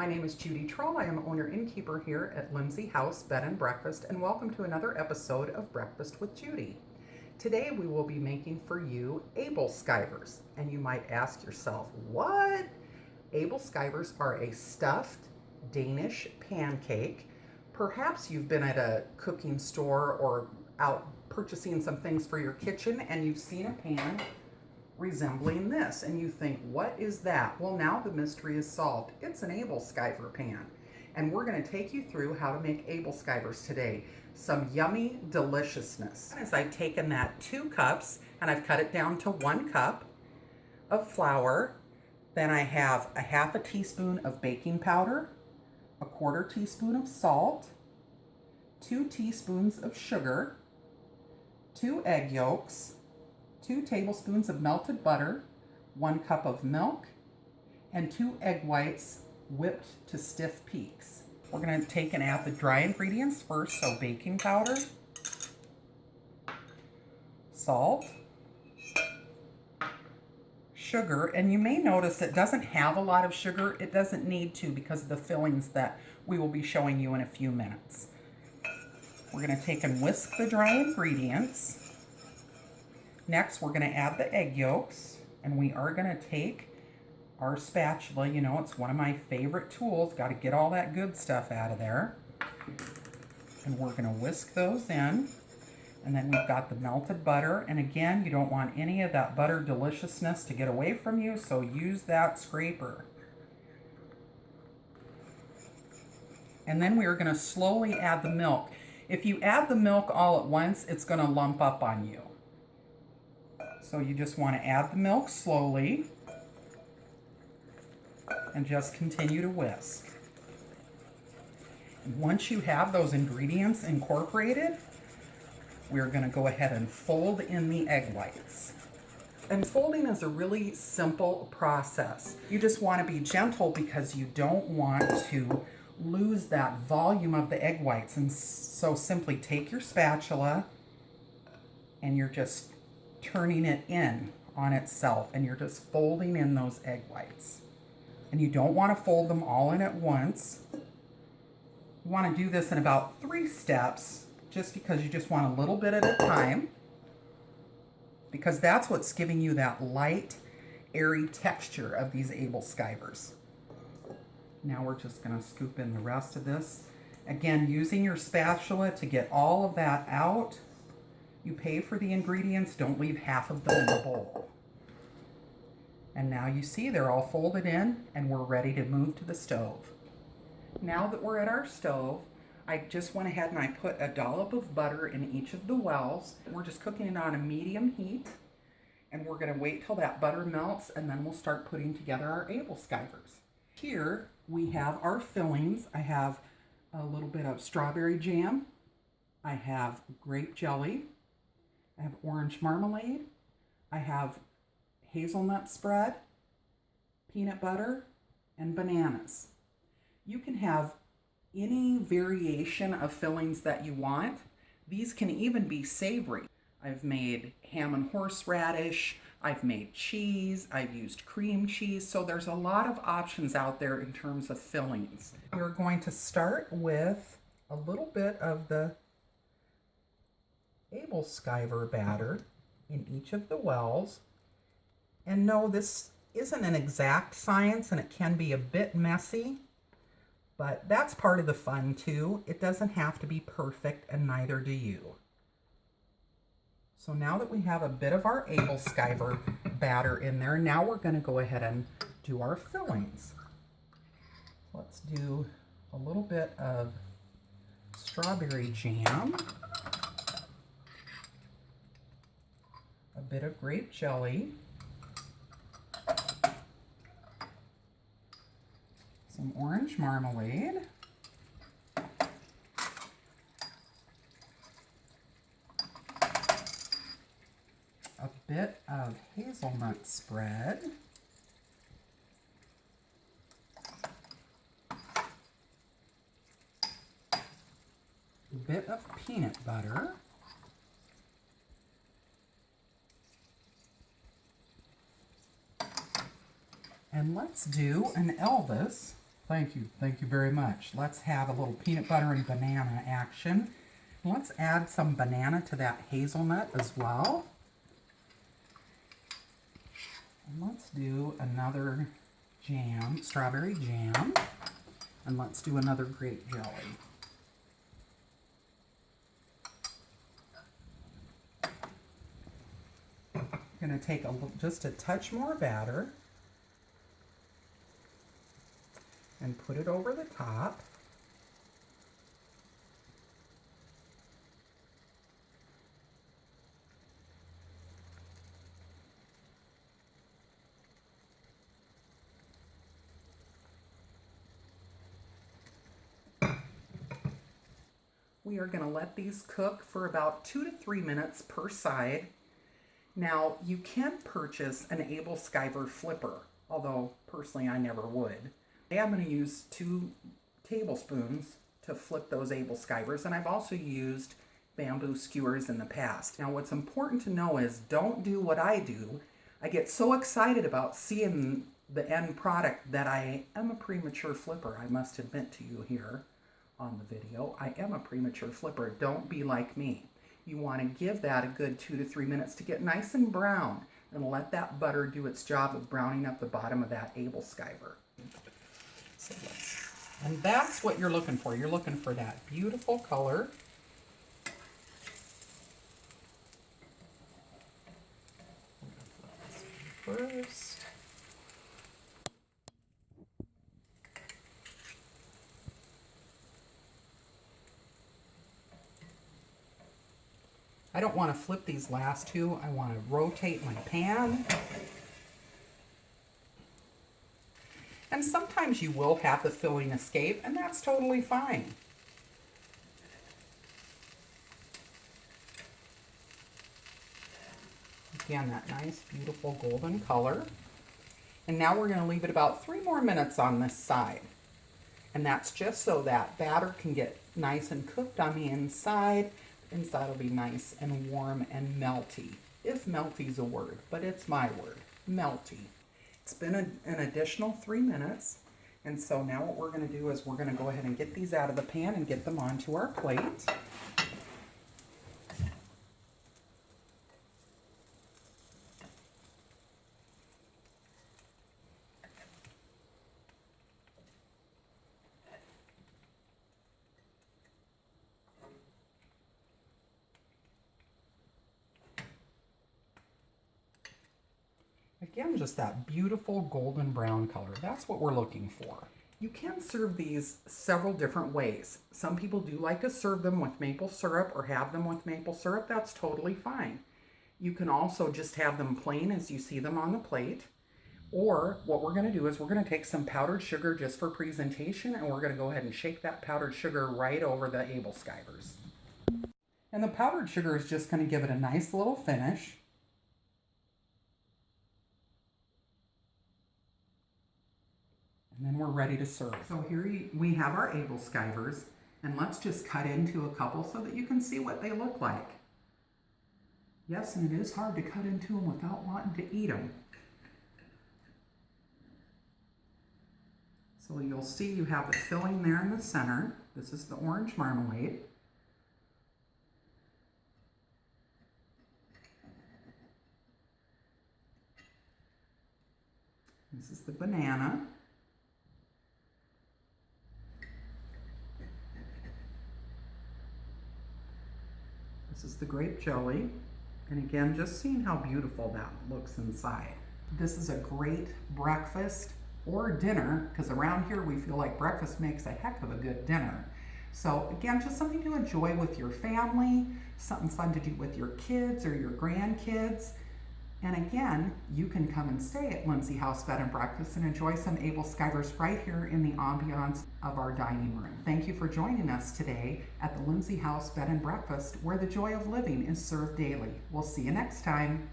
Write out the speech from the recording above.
My name is Judy Troll. I am owner innkeeper here at Lindsay House Bed and Breakfast, and welcome to another episode of Breakfast with Judy. Today we will be making for you Ebelskivers, and you might ask yourself, what? Ebelskivers are a stuffed Danish pancake. Perhaps you've been at a cooking store or out purchasing some things for your kitchen and you've seen a pan resembling this, and you think, what is that? Well, now the mystery is solved. It's an Ebelskiver pan, and we're going to take you through how to make Ebelskivers today. Some yummy deliciousness. As I've taken that 2 cups and I've cut it down to 1 cup of flour. Then I have a half a teaspoon of baking powder, a 1/4 teaspoon of salt, 2 teaspoons of sugar, 2 egg yolks, 2 tablespoons of melted butter, 1 cup of milk, and 2 egg whites whipped to stiff peaks. We're going to take and add the dry ingredients first, so baking powder, salt, sugar, and you may notice it doesn't have a lot of sugar. It doesn't need to because of the fillings that we will be showing you in a few minutes. We're going to take and whisk the dry ingredients. Next, we're going to add the egg yolks, and we are going to take our spatula. You know, it's one of my favorite tools. Got to get all that good stuff out of there. And we're going to whisk those in. And then we've got the melted butter. And again, you don't want any of that butter deliciousness to get away from you, so use that scraper. And then we are going to slowly add the milk. If you add the milk all at once, it's going to lump up on you. So you just want to add the milk slowly and just continue to whisk. And once you have those ingredients incorporated, we're going to go ahead and fold in the egg whites. And folding is a really simple process. You just want to be gentle because you don't want to lose that volume of the egg whites. And so simply take your spatula and you're just turning it in on itself, and you're just folding in those egg whites. And you don't want to fold them all in at once. You want to do this in about 3 steps, just because you just want a little bit at a time, because that's what's giving you that light, airy texture of these Ebelskivers. Now we're just going to scoop in the rest of this. Again, using your spatula to get all of that out. You pay for the ingredients, don't leave half of them in the bowl. And now you see they're all folded in and we're ready to move to the stove. Now that we're at our stove, I just went ahead and I put a dollop of butter in each of the wells. We're just cooking it on a medium heat, and we're going to wait till that butter melts, and then we'll start putting together our Ebelskivers. Here we have our fillings. I have a little bit of strawberry jam. I have grape jelly. I have orange marmalade, I have hazelnut spread, peanut butter, and bananas. You can have any variation of fillings that you want. These can even be savory. I've made ham and horseradish, I've made cheese, I've used cream cheese, so there's a lot of options out there in terms of fillings. We're going to start with a little bit of the Ebelskiver batter in each of the wells. And no, this isn't an exact science and it can be a bit messy, but that's part of the fun too. It doesn't have to be perfect, and neither do you. So now that we have a bit of our Ebelskiver batter in there, now we're going to go ahead and do our fillings. Let's do a little bit of strawberry jam, a bit of grape jelly, some orange marmalade, a bit of hazelnut spread, a bit of peanut butter, And let's do an Elvis Thank you very much. Let's have a little peanut butter and banana action. Let's add some banana to that hazelnut as well. And let's do another jam, strawberry jam. And let's do another grape jelly. I'm going to take just a touch more batter and put it over the top. We are going to let these cook for about 2 to 3 minutes per side. Now, you can purchase an Ebelskiver flipper, although personally I never would. I'm going to use 2 tablespoons to flip those Ebelskivers, and I've also used bamboo skewers in the past. Now, what's important to know is don't do what I do. I get so excited about seeing the end product that I am a premature flipper. I must admit to you here on the video, I am a premature flipper. Don't be like me. You want to give that a good 2 to 3 minutes to get nice and brown, and let that butter do its job of browning up the bottom of that Ebelskiver. And that's what you're looking for. You're looking for that beautiful color. First. I don't want to flip these last 2. I want to rotate my pan. And sometimes you will have the filling escape, and that's totally fine. Again, that nice, beautiful golden color. And now we're going to leave it about 3 more minutes on this side. And that's just so that batter can get nice and cooked on the inside. The inside will be nice and warm and melty. If melty's a word, but it's my word, melty. It's been an additional 3 minutes, and so now what we're going to do is we're going to go ahead and get these out of the pan and get them onto our plate. Again, just that beautiful golden brown color. That's what we're looking for. You can serve these several different ways. Some people do like to serve them with maple syrup or have them with maple syrup. That's totally fine. You can also just have them plain as you see them on the plate. Or what we're going to do is we're going to take some powdered sugar just for presentation, and we're going to go ahead and shake that powdered sugar right over the Ebelskivers. And the powdered sugar is just going to give it a nice little finish. And then we're ready to serve. So here we have our Ebelskivers, and let's just cut into a couple so that you can see what they look like. Yes, and it is hard to cut into them without wanting to eat them. So you'll see you have the filling there in the center. This is the orange marmalade. This is the banana. This is the grape jelly. And again, just seeing how beautiful that looks inside. This is a great breakfast or dinner, because around here we feel like breakfast makes a heck of a good dinner. So again, just something to enjoy with your family, something fun to do with your kids or your grandkids. And again, you can come and stay at Lindsay House Bed and Breakfast and enjoy some Ebelskivers right here in the ambiance of our dining room. Thank you for joining us today at the Lindsay House Bed and Breakfast, where the joy of living is served daily. We'll see you next time.